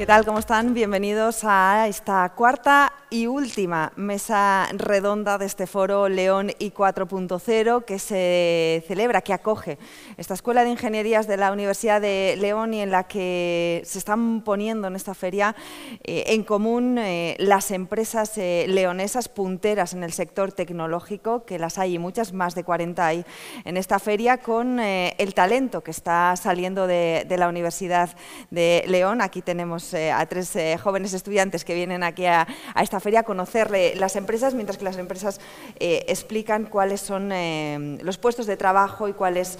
¿Qué tal? ¿Cómo están? Bienvenidos a esta cuarta y última mesa redonda de este foro León I 4.0 que se celebra, que acoge esta Escuela de Ingenierías de la Universidad de León y en la que se están poniendo en esta feria en común las empresas leonesas punteras en el sector tecnológico, que las hay y muchas, más de 40 hay en esta feria, con el talento que está saliendo de la Universidad de León. Aquí tenemos a tres jóvenes estudiantes que vienen aquí a esta feria a conocer las empresas, mientras que las empresas explican cuáles son los puestos de trabajo y cuál es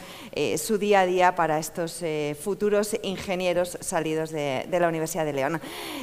su día a día para estos futuros ingenieros salidos de la Universidad de León.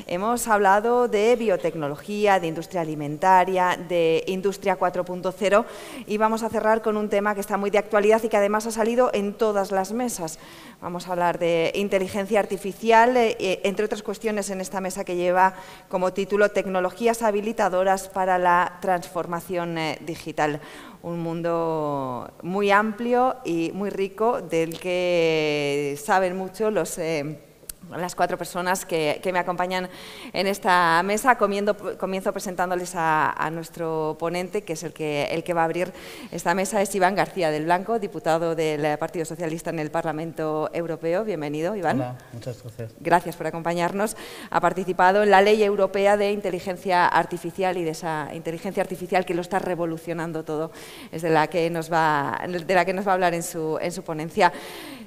Hemos hablado de biotecnología, de industria alimentaria, de industria 4.0 y vamos a cerrar con un tema que está muy de actualidad y que además ha salido en todas las mesas. Vamos a hablar de inteligencia artificial, entre otras cuestiones en esta mesa que lleva como título Tecnologías habilitadoras para la transformación digital. Un mundo muy amplio y muy rico del que saben mucho las cuatro personas que me acompañan en esta mesa. Comienzo presentándoles a nuestro ponente, que es el que va a abrir esta mesa. Es Iván García del Blanco, diputado del Partido Socialista en el Parlamento Europeo. Bienvenido, Iván. Hola, muchas gracias. Gracias por acompañarnos. Ha participado en la Ley Europea de Inteligencia Artificial y de esa inteligencia artificial que lo está revolucionando todo, es de la que nos va a hablar en su ponencia.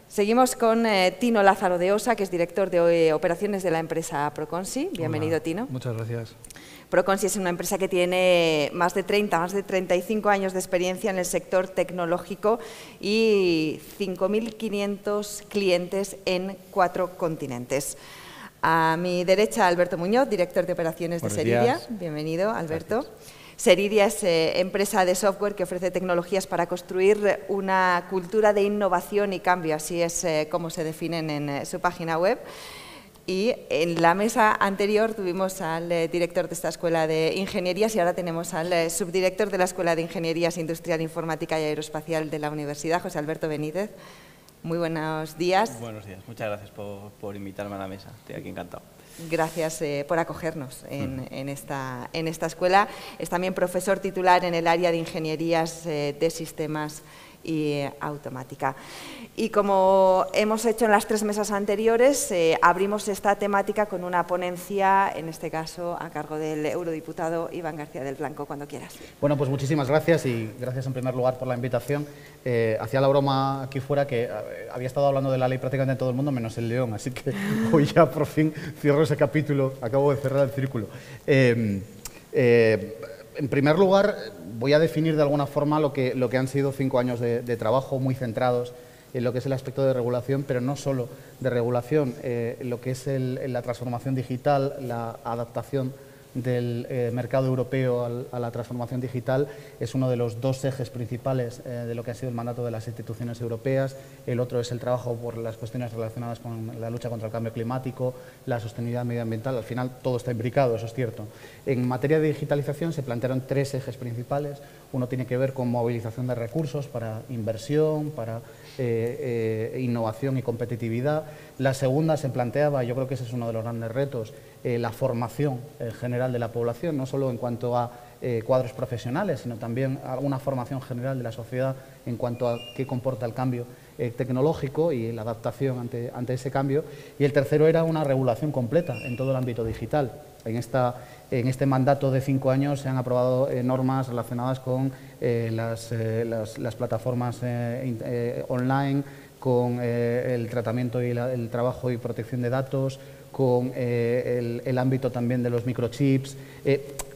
Seguimos con Tino Lázaro de Osa, que es director de operaciones de la empresa Proconsi. Bienvenido, Hola, Tino. muchas gracias. Proconsi es una empresa que tiene más de 35 años de experiencia en el sector tecnológico y 5.500 clientes en 4 continentes. A mi derecha, Alberto Muñoz, director de operaciones de Seridia. Bienvenido, Alberto. Gracias. Seridia es empresa de software que ofrece tecnologías para construir una cultura de innovación y cambio, así es como se definen en su página web. Y en la mesa anterior tuvimos al director de esta Escuela de Ingenierías y ahora tenemos al subdirector de la Escuela de Ingenierías Industrial, Informática y Aeroespacial de la Universidad, José Alberto Benítez. Muy buenos días. Buenos días, muchas gracias por invitarme a la mesa, estoy aquí encantado. Gracias por acogernos en esta escuela. Es también profesor titular en el área de Ingenierías de Sistemas y Automática. Y como hemos hecho en las 3 mesas anteriores, abrimos esta temática con una ponencia, en este caso a cargo del eurodiputado Iván García del Blanco, cuando quieras. Bueno, pues muchísimas gracias y gracias en primer lugar por la invitación. Hacía la broma aquí fuera que había estado hablando de la ley prácticamente en todo el mundo, menos el León, así que hoy ya por fin cierro ese capítulo, acabo de cerrar el círculo. En primer lugar, voy a definir de alguna forma lo que han sido 5 años de trabajo muy centrados en lo que es el aspecto de regulación, pero no solo de regulación, lo que es la transformación digital, la adaptación del mercado europeo a la transformación digital es uno de los 2 ejes principales de lo que ha sido el mandato de las instituciones europeas. El otro es el trabajo por las cuestiones relacionadas con la lucha contra el cambio climático, la sostenibilidad medioambiental. Al final todo está imbricado, eso es cierto. En materia de digitalización se plantearon 3 ejes principales. Uno tiene que ver con movilización de recursos para inversión, para innovación y competitividad. La segunda se planteaba, yo creo que ese es uno de los grandes retos, la formación general de la población, no solo en cuanto a cuadros profesionales, sino también a una formación general de la sociedad en cuanto a qué comporta el cambio tecnológico y la adaptación ante ese cambio. Y el tercero era una regulación completa en todo el ámbito digital. En este mandato de 5 años se han aprobado normas relacionadas con las plataformas online, con el tratamiento y el trabajo y protección de datos, con el ámbito también de los microchips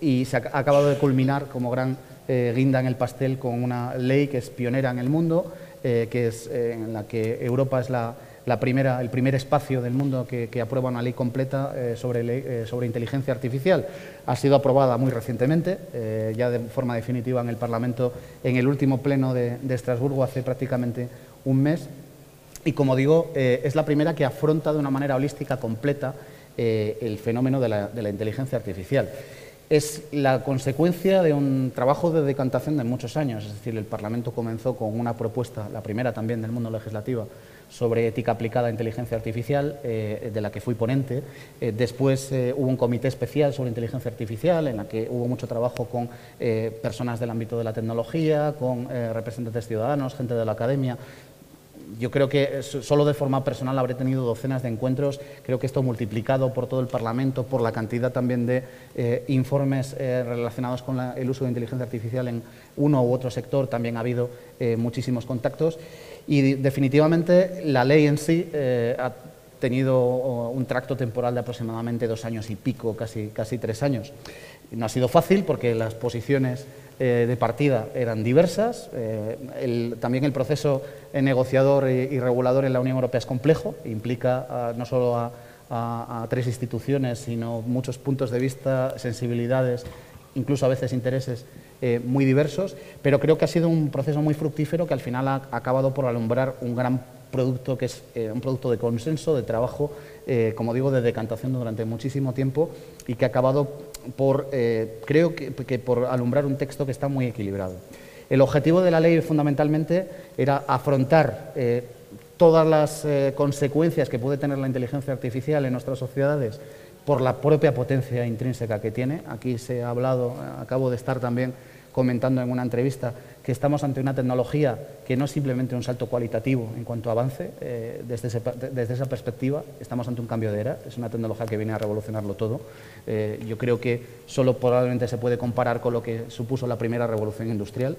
y se ha acabado de culminar como gran guinda en el pastel con una ley que es pionera en el mundo, que es en la que Europa es el primer espacio del mundo que aprueba una ley completa sobre inteligencia artificial. Ha sido aprobada muy recientemente, ya de forma definitiva en el Parlamento, en el último pleno de Estrasburgo hace prácticamente un mes. Y como digo, es la primera que afronta de una manera holística completa el fenómeno de la inteligencia artificial. Es la consecuencia de un trabajo de decantación de muchos años, es decir, el Parlamento comenzó con una propuesta, la primera también del mundo legislativo, sobre ética aplicada a inteligencia artificial, de la que fui ponente. Después hubo un comité especial sobre inteligencia artificial, en la que hubo mucho trabajo con personas del ámbito de la tecnología, con representantes ciudadanos, gente de la academia. Yo creo que solo de forma personal habré tenido docenas de encuentros. Creo que esto multiplicado por todo el Parlamento, por la cantidad también de informes relacionados con el uso de inteligencia artificial en uno u otro sector, también ha habido muchísimos contactos. Y definitivamente la ley en sí ha tenido un tracto temporal de aproximadamente 2 años y pico, casi 3 años. No ha sido fácil porque las posiciones de partida eran diversas. También el proceso negociador y regulador en la Unión Europea es complejo, implica no solo a 3 instituciones, sino muchos puntos de vista, sensibilidades, incluso a veces intereses muy diversos, pero creo que ha sido un proceso muy fructífero que al final ha acabado por alumbrar un gran producto que es un producto de consenso, de trabajo, como digo, de decantación durante muchísimo tiempo y que ha acabado por, creo que por alumbrar un texto que está muy equilibrado. El objetivo de la ley fundamentalmente era afrontar todas las consecuencias que puede tener la inteligencia artificial en nuestras sociedades por la propia potencia intrínseca que tiene. Aquí se ha hablado, acabo de estar también comentando en una entrevista, que estamos ante una tecnología que no es simplemente un salto cualitativo en cuanto a avance, desde esa perspectiva estamos ante un cambio de era, es una tecnología que viene a revolucionarlo todo. Yo creo que solo probablemente se puede comparar con lo que supuso la primera revolución industrial,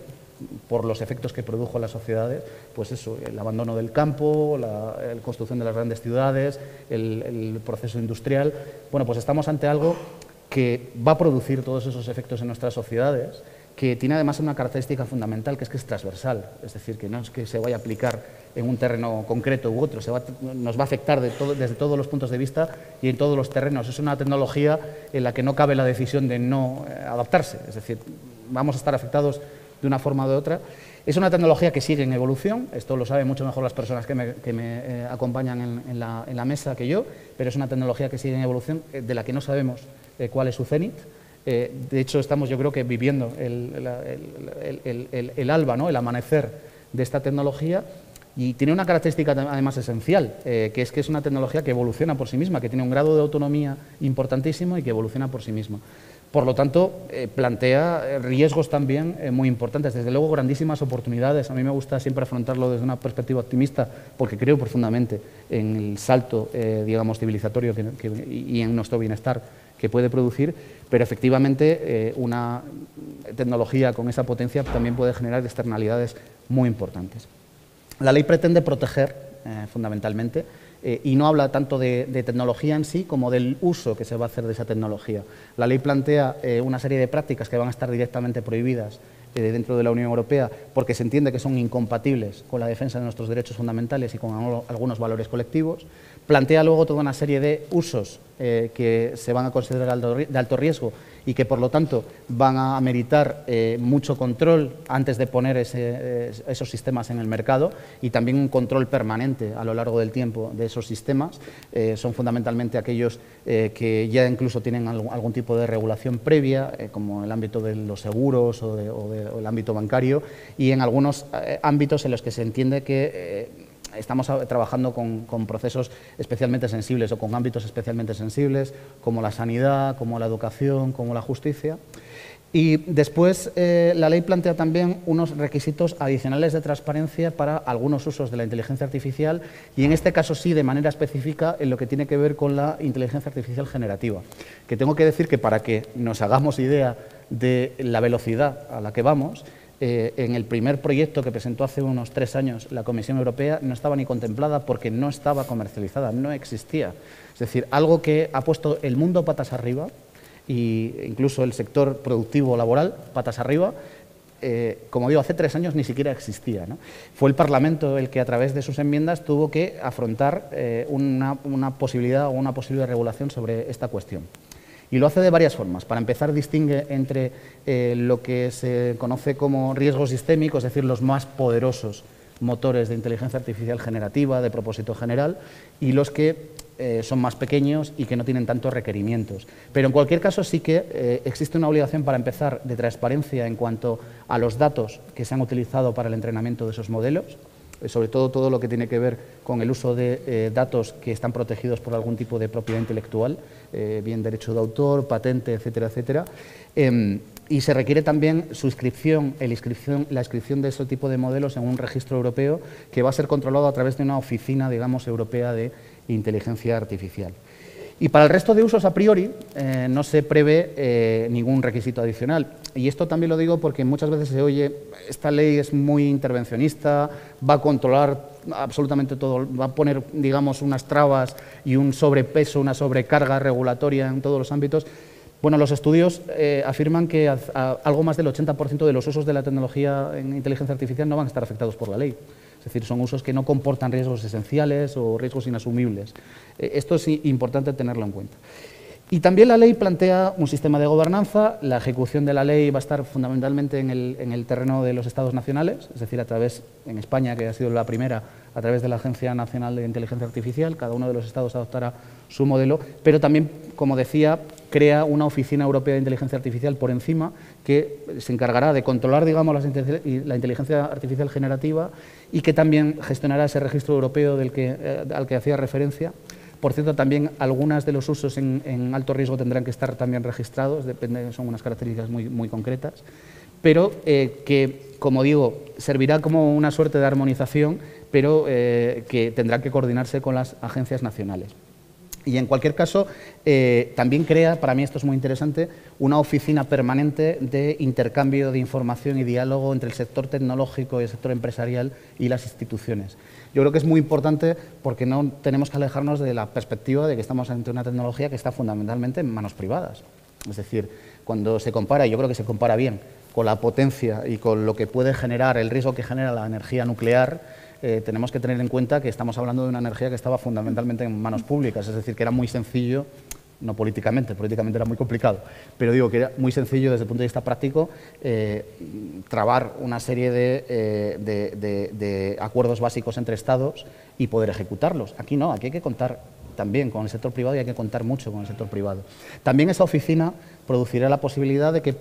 por los efectos que produjo en las sociedades, pues eso, el abandono del campo, la construcción de las grandes ciudades, el proceso industrial. Bueno, pues estamos ante algo que va a producir todos esos efectos en nuestras sociedades, que tiene además una característica fundamental, que es transversal, es decir, que no es que se vaya a aplicar en un terreno concreto u otro, nos va a afectar desde todos los puntos de vista y en todos los terrenos. Es una tecnología en la que no cabe la decisión de no adaptarse, es decir, vamos a estar afectados de una forma u otra. Es una tecnología que sigue en evolución, esto lo saben mucho mejor las personas que me acompañan en la mesa que yo, pero es una tecnología que sigue en evolución, de la que no sabemos cuál es su cenit. De hecho, estamos, yo creo que viviendo el alba, ¿no?, el amanecer de esta tecnología, y tiene una característica además esencial, que es una tecnología que evoluciona por sí misma, que tiene un grado de autonomía importantísimo y que evoluciona por sí misma. Por lo tanto, plantea riesgos también muy importantes, desde luego grandísimas oportunidades. A mí me gusta siempre afrontarlo desde una perspectiva optimista, porque creo profundamente en el salto, digamos, civilizatorio y en nuestro bienestar que puede producir, pero efectivamente una tecnología con esa potencia también puede generar externalidades muy importantes. La ley pretende proteger, fundamentalmente, y no habla tanto de tecnología en sí como del uso que se va a hacer de esa tecnología. La ley plantea una serie de prácticas que van a estar directamente prohibidas dentro de la Unión Europea porque se entiende que son incompatibles con la defensa de nuestros derechos fundamentales y con algunos valores colectivos. Plantea luego toda una serie de usos que se van a considerar de alto riesgo y que, por lo tanto, van a ameritar mucho control antes de poner esos sistemas en el mercado, y también un control permanente a lo largo del tiempo de esos sistemas. Son fundamentalmente aquellos que ya incluso tienen algún tipo de regulación previa, como el ámbito de los seguros o el ámbito bancario, y en algunos ámbitos en los que se entiende que estamos trabajando con procesos especialmente sensibles o con ámbitos especialmente sensibles, como la sanidad, como la educación, como la justicia. Y después la ley plantea también unos requisitos adicionales de transparencia para algunos usos de la inteligencia artificial, y en este caso sí de manera específica en lo que tiene que ver con la inteligencia artificial generativa, que tengo que decir que, para que nos hagamos idea de la velocidad a la que vamos, en el primer proyecto que presentó hace unos 3 años la Comisión Europea no estaba ni contemplada porque no estaba comercializada, no existía. Es decir, algo que ha puesto el mundo patas arriba, e incluso el sector productivo laboral patas arriba. Como digo, hace 3 años ni siquiera existía, ¿no? Fue el Parlamento el que, a través de sus enmiendas, tuvo que afrontar una posibilidad o una posible regulación sobre esta cuestión. Y lo hace de varias formas. Para empezar, distingue entre lo que se conoce como riesgo sistémico, es decir, los más poderosos motores de inteligencia artificial generativa de propósito general, y los que son más pequeños y que no tienen tantos requerimientos. Pero en cualquier caso sí que existe una obligación, para empezar, de transparencia en cuanto a los datos que se han utilizado para el entrenamiento de esos modelos. sobre todo lo que tiene que ver con el uso de datos que están protegidos por algún tipo de propiedad intelectual, bien derecho de autor, patente, etcétera, etcétera. Y se requiere también su inscripción, la inscripción de ese tipo de modelos en un registro europeo que va a ser controlado a través de una oficina, digamos, europea de inteligencia artificial. Y para el resto de usos, a priori, no se prevé ningún requisito adicional. Y esto también lo digo porque muchas veces se oye, esta ley es muy intervencionista, va a controlar absolutamente todo, va a poner, digamos, unas trabas y un sobrepeso, una sobrecarga regulatoria en todos los ámbitos. Bueno, los estudios afirman que algo más del 80% de los usos de la tecnología en inteligencia artificial no van a estar afectados por la ley. Es decir, son usos que no comportan riesgos esenciales o riesgos inasumibles. Esto es importante tenerlo en cuenta. Y también la ley plantea un sistema de gobernanza. La ejecución de la ley va a estar fundamentalmente en el terreno de los Estados nacionales, es decir, en España, que ha sido la primera, a través de la Agencia Nacional de Inteligencia Artificial. Cada uno de los estados adoptará su modelo, pero también, como decía, crea una oficina europea de inteligencia artificial por encima que se encargará de controlar, digamos, la inteligencia artificial generativa y que también gestionará ese registro europeo al que hacía referencia. Por cierto, también algunos de los usos en alto riesgo tendrán que estar también registrados, son unas características muy concretas, pero que, como digo, servirá como una suerte de armonización, pero que tendrá que coordinarse con las agencias nacionales. Y en cualquier caso, también crea, para mí esto es muy interesante, una oficina permanente de intercambio de información y diálogo entre el sector tecnológico y el sector empresarial y las instituciones. Yo creo que es muy importante porque no tenemos que alejarnos de la perspectiva de que estamos ante una tecnología que está fundamentalmente en manos privadas. Es decir, cuando se compara, y yo creo que se compara bien, con la potencia y con lo que puede generar, el riesgo que genera la energía nuclear, tenemos que tener en cuenta que estamos hablando de una energía que estaba fundamentalmente en manos públicas, es decir, que era muy sencillo, no políticamente era muy complicado, pero digo que era muy sencillo desde el punto de vista práctico trabar una serie de acuerdos básicos entre Estados y poder ejecutarlos. Aquí no, aquí hay que contar también con el sector privado y hay que contar mucho con el sector privado. También esa oficina producirá la posibilidad de que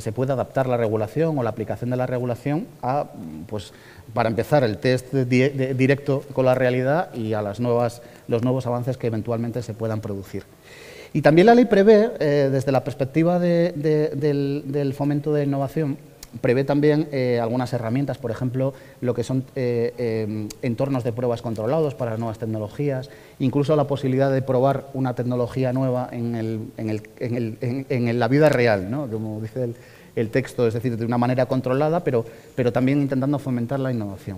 se pueda adaptar la regulación o la aplicación de la regulación a, pues, para empezar, el test directo con la realidad y a los nuevos avances que eventualmente se puedan producir. Y también la ley prevé, desde la perspectiva del fomento de innovación, prevé también algunas herramientas, por ejemplo, lo que son entornos de pruebas controlados para las nuevas tecnologías, incluso la posibilidad de probar una tecnología nueva en la vida real, ¿no? Como dice el texto, es decir, de una manera controlada, pero también intentando fomentar la innovación.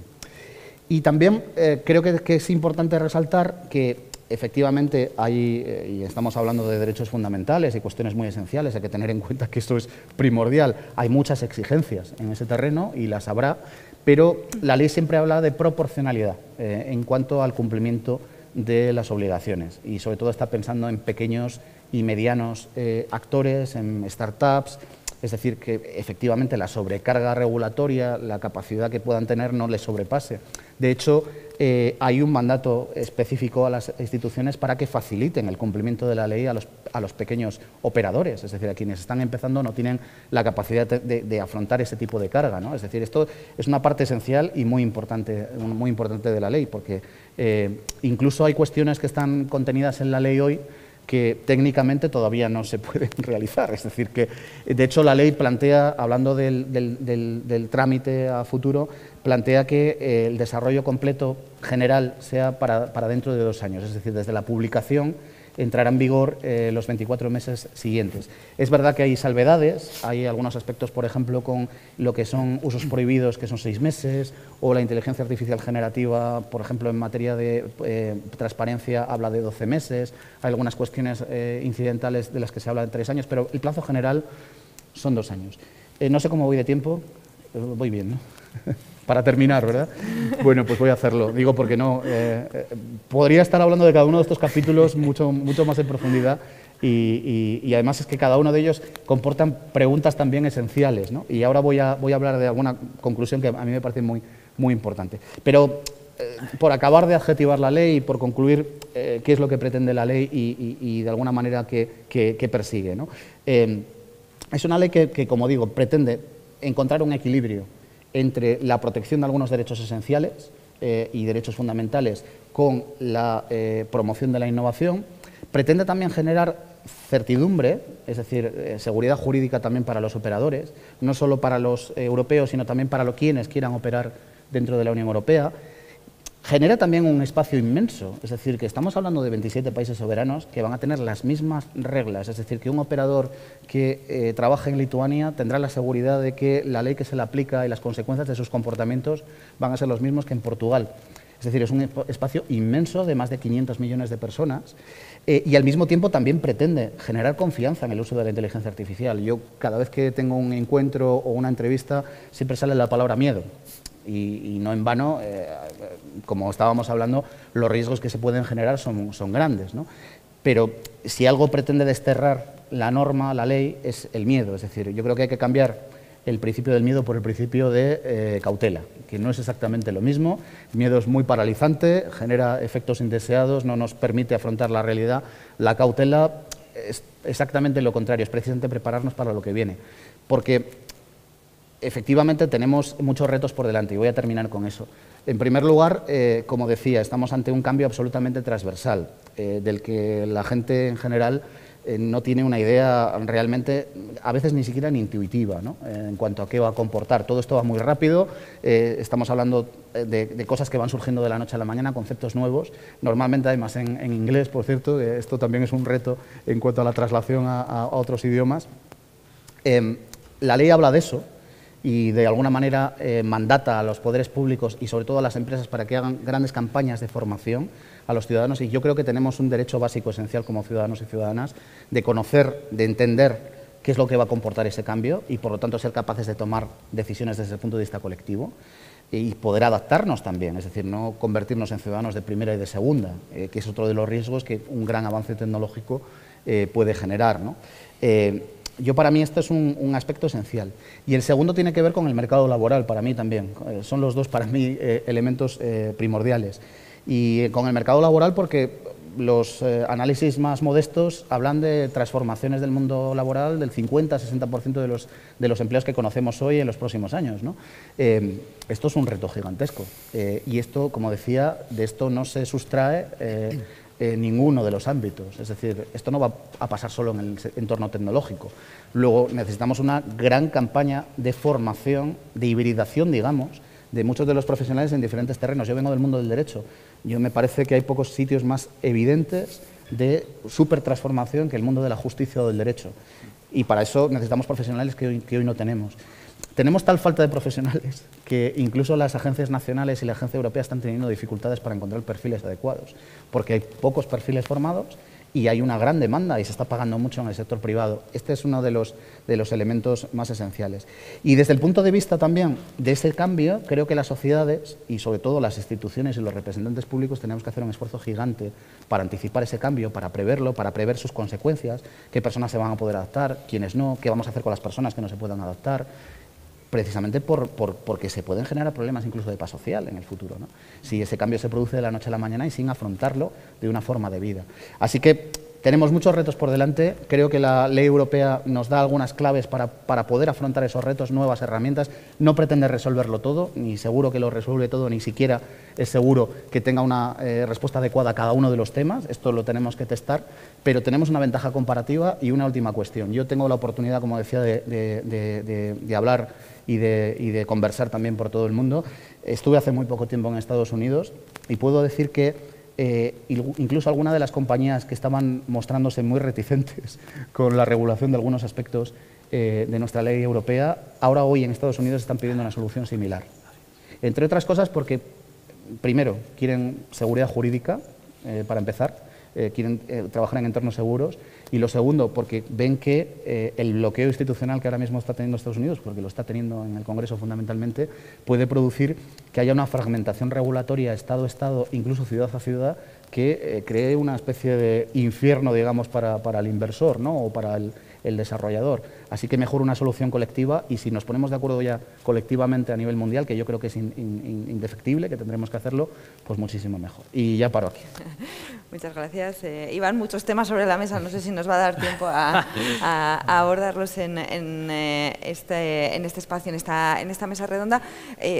Y también creo que es importante resaltar que efectivamente y estamos hablando de derechos fundamentales y cuestiones muy esenciales, hay que tener en cuenta que esto es primordial. Hay muchas exigencias en ese terreno y las habrá, pero la ley siempre habla de proporcionalidad en cuanto al cumplimiento de las obligaciones y sobre todo está pensando en pequeños y medianos actores, en startups. Es decir, que efectivamente la sobrecarga regulatoria, la capacidad que puedan tener no les sobrepase. De hecho, hay un mandato específico a las instituciones para que faciliten el cumplimiento de la ley a los pequeños operadores, es decir, a quienes están empezando no tienen la capacidad de afrontar ese tipo de carga, ¿no? Es decir, esto es una parte esencial y muy importante de la ley, porque incluso hay cuestiones que están contenidas en la ley hoy que técnicamente todavía no se pueden realizar. Es decir, que de hecho la ley plantea, hablando del trámite a futuro, plantea que el desarrollo completo general sea para dentro de 2 años, es decir, desde la publicación entrará en vigor los 24 meses siguientes. Es verdad que hay salvedades, hay algunos aspectos, por ejemplo, con lo que son usos prohibidos, que son 6 meses, o la inteligencia artificial generativa, por ejemplo, en materia de transparencia, habla de 12 meses, hay algunas cuestiones incidentales de las que se habla de 3 años, pero el plazo general son 2 años. No sé cómo voy de tiempo, voy bien, ¿no? Para terminar, ¿verdad? Bueno, pues voy a hacerlo. Digo porque no... podría estar hablando de cada uno de estos capítulos mucho más en profundidad y además es que cada uno de ellos comportan preguntas también esenciales, ¿no? Y ahora voy a hablar de alguna conclusión que a mí me parece muy importante. Pero por acabar de adjetivar la ley y por concluir qué es lo que pretende la ley y de alguna manera qué persigue, ¿no? Es una ley que, como digo, pretende encontrar un equilibrio entre la protección de algunos derechos esenciales y derechos fundamentales con la promoción de la innovación. Pretende también generar certidumbre, es decir, seguridad jurídica también para los operadores, no solo para los europeos, sino también para quienes quieran operar dentro de la Unión Europea. Genera también un espacio inmenso, es decir, que estamos hablando de 27 países soberanos que van a tener las mismas reglas, es decir, que un operador que trabaje en Lituania tendrá la seguridad de que la ley que se le aplica y las consecuencias de sus comportamientos van a ser los mismos que en Portugal. Es decir, es un espacio inmenso de más de 500 millones de personas y al mismo tiempo también pretende generar confianza en el uso de la inteligencia artificial. Yo cada vez que tengo un encuentro o una entrevista siempre sale la palabra miedo. Y no en vano, como estábamos hablando, los riesgos que se pueden generar son grandes, ¿no? Pero si algo pretende desterrar la norma, la ley, es el miedo. Es decir, yo creo que hay que cambiar el principio del miedo por el principio de cautela, que no es exactamente lo mismo. El miedo es muy paralizante, genera efectos indeseados, no nos permite afrontar la realidad. La cautela es exactamente lo contrario, es precisamente prepararnos para lo que viene. Porque efectivamente tenemos muchos retos por delante y voy a terminar con eso. En primer lugar, como decía, estamos ante un cambio absolutamente transversal, del que la gente en general no tiene una idea realmente, a veces ni siquiera ni intuitiva, ¿no? En cuanto a qué va a comportar. Todo esto va muy rápido, estamos hablando de cosas que van surgiendo de la noche a la mañana, conceptos nuevos, normalmente además en inglés, por cierto, esto también es un reto en cuanto a la traslación a otros idiomas. La ley habla de eso, y de alguna manera mandata a los poderes públicos y sobre todo a las empresas para que hagan grandes campañas de formación a los ciudadanos, y yo creo que tenemos un derecho básico esencial como ciudadanos y ciudadanas de conocer, de entender qué es lo que va a comportar ese cambio y por lo tanto ser capaces de tomar decisiones desde el punto de vista colectivo y poder adaptarnos también, es decir, no convertirnos en ciudadanos de primera y de segunda, que es otro de los riesgos que un gran avance tecnológico puede generar, ¿no? Para mí esto es un aspecto esencial. Y el segundo tiene que ver con el mercado laboral, para mí también. Son los dos, para mí, elementos primordiales. Y con el mercado laboral porque los análisis más modestos hablan de transformaciones del mundo laboral del 50-60% de los empleos que conocemos hoy en los próximos años, ¿no? Esto es un reto gigantesco. Y esto, como decía, de esto no se sustrae ninguno de los ámbitos, es decir, esto no va a pasar solo en el entorno tecnológico. Luego necesitamos una gran campaña de formación, de hibridación, digamos, de muchos de los profesionales en diferentes terrenos. Yo vengo del mundo del derecho, me parece que hay pocos sitios más evidentes de supertransformación que el mundo de la justicia o del derecho, y para eso necesitamos profesionales que hoy no tenemos. Tenemos tal falta de profesionales que incluso las agencias nacionales y la agencia europea están teniendo dificultades para encontrar perfiles adecuados, porque hay pocos perfiles formados y hay una gran demanda y se está pagando mucho en el sector privado. Este es uno de los elementos más esenciales. Y desde el punto de vista también de ese cambio, creo que las sociedades y sobre todo las instituciones y los representantes públicos tenemos que hacer un esfuerzo gigante para anticipar ese cambio, para preverlo, para prever sus consecuencias, qué personas se van a poder adaptar, quiénes no, qué vamos a hacer con las personas que no se puedan adaptar, precisamente porque se pueden generar problemas incluso de paz social en el futuro, ¿no? Si ese cambio se produce de la noche a la mañana y sin afrontarlo de una forma de vida. Así que tenemos muchos retos por delante. Creo que la ley europea nos da algunas claves para poder afrontar esos retos, nuevas herramientas. No pretende resolverlo todo, ni seguro que lo resuelve todo, ni siquiera es seguro que tenga una respuesta adecuada a cada uno de los temas. Esto lo tenemos que testar, pero tenemos una ventaja comparativa. Y una última cuestión. Yo tengo la oportunidad, como decía, de hablar y de conversar también por todo el mundo. Estuve hace muy poco tiempo en Estados Unidos y puedo decir que incluso algunas de las compañías que estaban mostrándose muy reticentes con la regulación de algunos aspectos de nuestra ley europea, ahora hoy en Estados Unidos están pidiendo una solución similar. Entre otras cosas porque, primero, quieren seguridad jurídica, para empezar, quieren trabajar en entornos seguros, y lo segundo, porque ven que el bloqueo institucional que ahora mismo está teniendo Estados Unidos, porque lo está teniendo en el Congreso fundamentalmente, puede producir que haya una fragmentación regulatoria Estado a Estado, incluso ciudad a ciudad, que cree una especie de infierno, digamos, para el inversor, ¿no? O para el desarrollador. Así que mejor una solución colectiva, y si nos ponemos de acuerdo ya colectivamente a nivel mundial, que yo creo que es indefectible, que tendremos que hacerlo, pues muchísimo mejor. Y ya paro aquí. Muchas gracias. Iván, muchos temas sobre la mesa, no sé si nos va a dar tiempo a abordarlos en este espacio, en esta mesa redonda.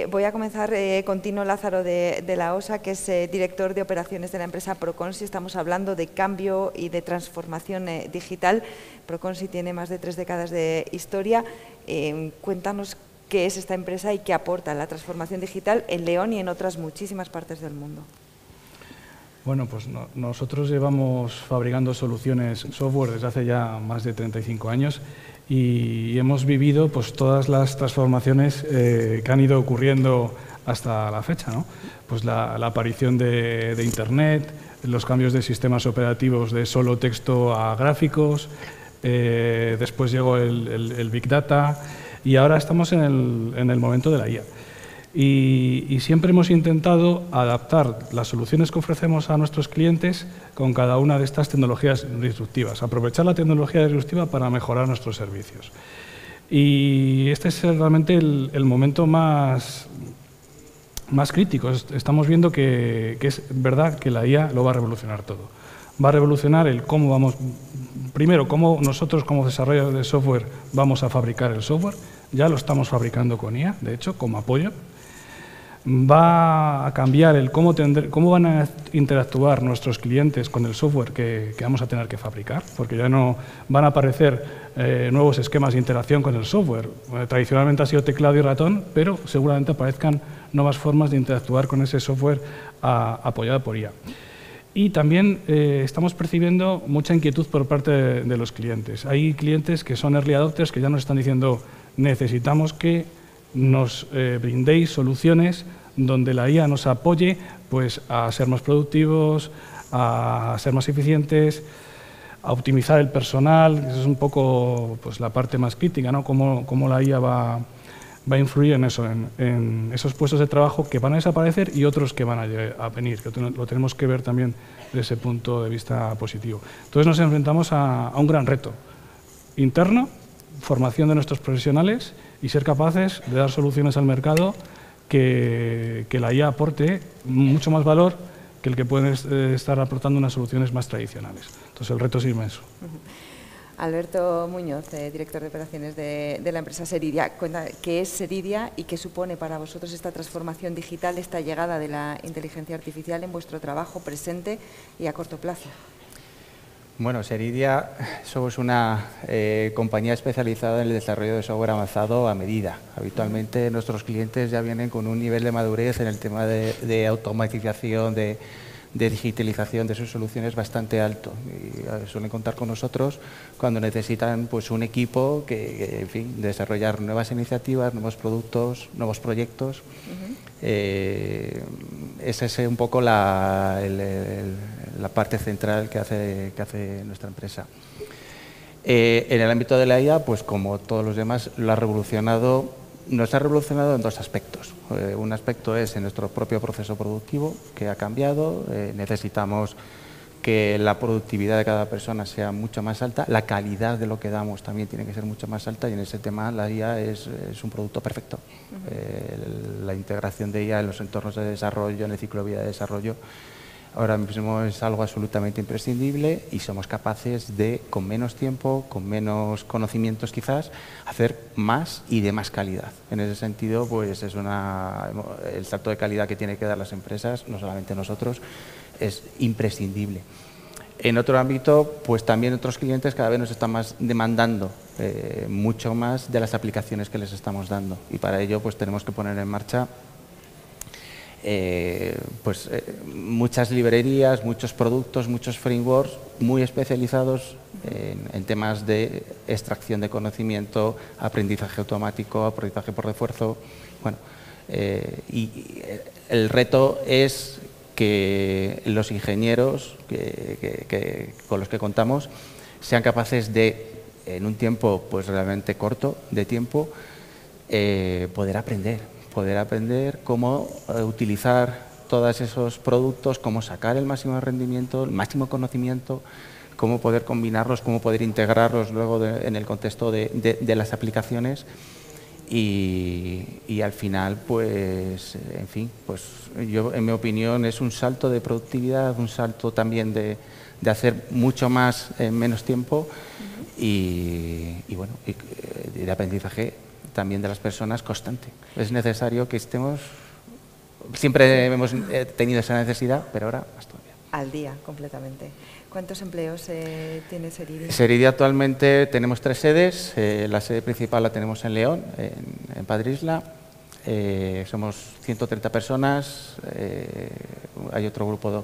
Voy a comenzar con Tino Lázaro de la OSA, que es director de operaciones de la empresa Proconsi. Estamos hablando de cambio y de transformación digital. Proconsi tiene más de 3 décadas de historia. Cuéntanos qué es esta empresa y qué aporta la transformación digital en León y en otras muchísimas partes del mundo. Bueno, pues nosotros llevamos fabricando soluciones software desde hace ya más de 35 años y hemos vivido pues todas las transformaciones que han ido ocurriendo hasta la fecha, ¿no? Pues la aparición de Internet, los cambios de sistemas operativos de solo texto a gráficos, después llegó el Big Data y ahora estamos en el momento de la IA. Y siempre hemos intentado adaptar las soluciones que ofrecemos a nuestros clientes con cada una de estas tecnologías disruptivas, aprovechar la tecnología disruptiva para mejorar nuestros servicios. Y este es realmente el momento más crítico. Estamos viendo que es verdad que la IA lo va a revolucionar todo. Va a revolucionar el cómo vamos, primero, cómo nosotros como desarrolladores de software vamos a fabricar el software. Ya lo estamos fabricando con IA, de hecho, como apoyo. Va a cambiar el cómo van a interactuar nuestros clientes con el software que vamos a tener que fabricar, porque ya no van a aparecer nuevos esquemas de interacción con el software. Tradicionalmente ha sido teclado y ratón, pero seguramente aparezcan nuevas formas de interactuar con ese software apoyado por IA. Y también estamos percibiendo mucha inquietud por parte de los clientes. Hay clientes que son early adopters que ya nos están diciendo necesitamos que nos brindéis soluciones donde la IA nos apoye pues, a ser más productivos, a ser más eficientes, a optimizar el personal. Esa es un poco pues, la parte más crítica, ¿no? Cómo la IA va a influir en eso, en esos puestos de trabajo que van a desaparecer y otros que van a venir, que lo tenemos que ver también desde ese punto de vista positivo. Entonces nos enfrentamos a un gran reto interno, formación de nuestros profesionales y ser capaces de dar soluciones al mercado que la IA aporte mucho más valor que el que pueden estar aportando unas soluciones más tradicionales. Entonces el reto es inmenso. Alberto Muñoz, director de operaciones de la empresa Seridia. Cuenta qué es Seridia y qué supone para vosotros esta transformación digital, esta llegada de la inteligencia artificial en vuestro trabajo presente y a corto plazo. Bueno, Seridia somos una compañía especializada en el desarrollo de software avanzado a medida. Habitualmente nuestros clientes ya vienen con un nivel de madurez en el tema de automatización, de digitalización de sus soluciones bastante alto. Y suelen contar con nosotros cuando necesitan pues, un equipo que en fin, desarrollar nuevas iniciativas, nuevos productos, nuevos proyectos. Esa es un poco la parte central que hace nuestra empresa. En el ámbito de la IA, pues como todos los demás, nos ha revolucionado en dos aspectos. Un aspecto es en nuestro propio proceso productivo, que ha cambiado. Necesitamos que la productividad de cada persona sea mucho más alta, la calidad de lo que damos también tiene que ser mucho más alta y en ese tema la IA es un producto perfecto. La integración de IA en los entornos de desarrollo, en el ciclo de vida de desarrollo, ahora mismo es algo absolutamente imprescindible y somos capaces de, con menos tiempo, con menos conocimientos quizás, hacer más y de más calidad. En ese sentido, pues es el salto de calidad que tienen que dar las empresas, no solamente nosotros, es imprescindible. En otro ámbito, pues también otros clientes cada vez nos están más demandando mucho más de las aplicaciones que les estamos dando y para ello pues tenemos que poner en marcha muchas librerías, muchos productos, muchos frameworks muy especializados en temas de extracción de conocimiento, aprendizaje automático, aprendizaje por refuerzo. Bueno, y el reto es que los ingenieros con los que contamos sean capaces de, en un tiempo pues realmente corto de tiempo, poder aprender cómo utilizar todos esos productos, cómo sacar el máximo rendimiento, el máximo conocimiento cómo poder combinarlos, cómo poder integrarlos luego en el contexto de las aplicaciones. Y al final, pues, en fin, pues yo, en mi opinión, es un salto de productividad, un salto también de hacer mucho más en menos tiempo y bueno, y de aprendizaje también de las personas constante. Es necesario que estemos, siempre hemos tenido esa necesidad, pero ahora más todavía. Al día, completamente. ¿Cuántos empleos tiene Seridia? Seridia actualmente tenemos 3 sedes. La sede principal la tenemos en León, en Padre Isla. Somos 130 personas. Hay otro grupo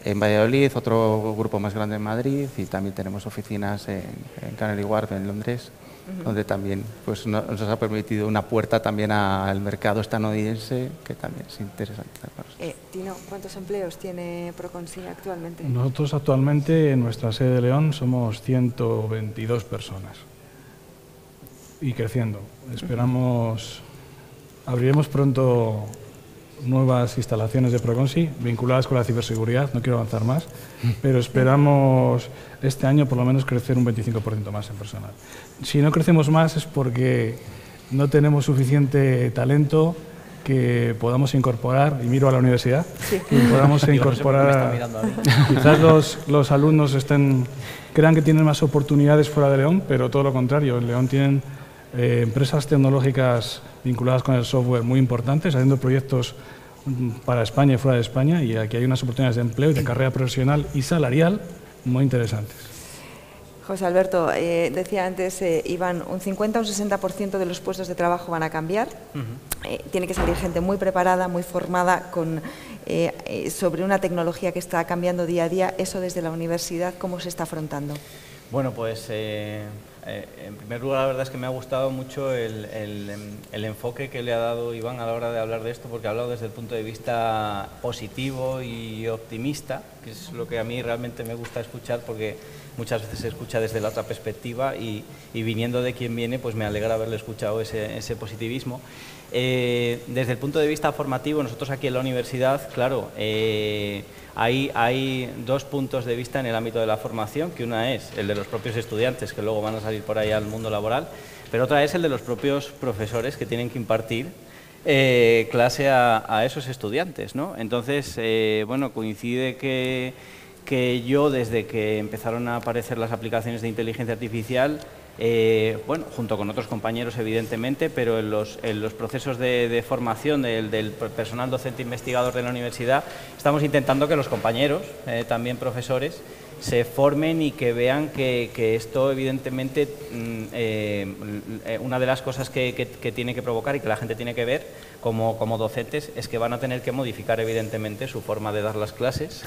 en Valladolid, otro grupo más grande en Madrid y también tenemos oficinas en Canary Wharf, en Londres, donde también pues, nos ha permitido una puerta también al mercado estadounidense, que también es interesante. Tino, ¿cuántos empleos tiene Proconsi actualmente? Nosotros actualmente en nuestra sede de León somos 122 personas y creciendo. Esperamos, abriremos pronto nuevas instalaciones de Proconsi vinculadas con la ciberseguridad, no quiero avanzar más, pero esperamos este año por lo menos crecer un 25% más en personal. Si no crecemos más es porque no tenemos suficiente talento que podamos incorporar, y miro a la universidad, que podamos incorporar, quizás los alumnos crean que tienen más oportunidades fuera de León, pero todo lo contrario, en León tienen empresas tecnológicas vinculadas con el software muy importantes, haciendo proyectos para España y fuera de España, y aquí hay unas oportunidades de empleo y de carrera profesional y salarial muy interesantes. José Alberto, decía antes, Iván, un 50 o un 60% de los puestos de trabajo van a cambiar. Tiene que salir gente muy preparada, muy formada, sobre una tecnología que está cambiando día a día. Eso desde la universidad, ¿cómo se está afrontando? Bueno, pues en primer lugar, la verdad es que me ha gustado mucho el enfoque que le ha dado Iván a la hora de hablar de esto, porque ha hablado desde el punto de vista positivo y optimista, que es lo que a mí realmente me gusta escuchar, porque muchas veces se escucha desde la otra perspectiva y viniendo de quien viene, pues me alegra haberle escuchado ese positivismo. Desde el punto de vista formativo, nosotros aquí en la universidad, claro, hay 2 puntos de vista en el ámbito de la formación, que una es el de los propios estudiantes, que luego van a salir por ahí al mundo laboral, pero otra es el de los propios profesores que tienen que impartir clase a esos estudiantes, ¿no? Entonces, bueno, coincide que yo, desde que empezaron a aparecer las aplicaciones de inteligencia artificial, bueno, junto con otros compañeros evidentemente, pero en los procesos de formación del personal docente investigador de la universidad, estamos intentando que los compañeros, también profesores, se formen y que vean que esto evidentemente, una de las cosas que tiene que provocar y que la gente tiene que ver como docentes es que van a tener que modificar evidentemente su forma de dar las clases,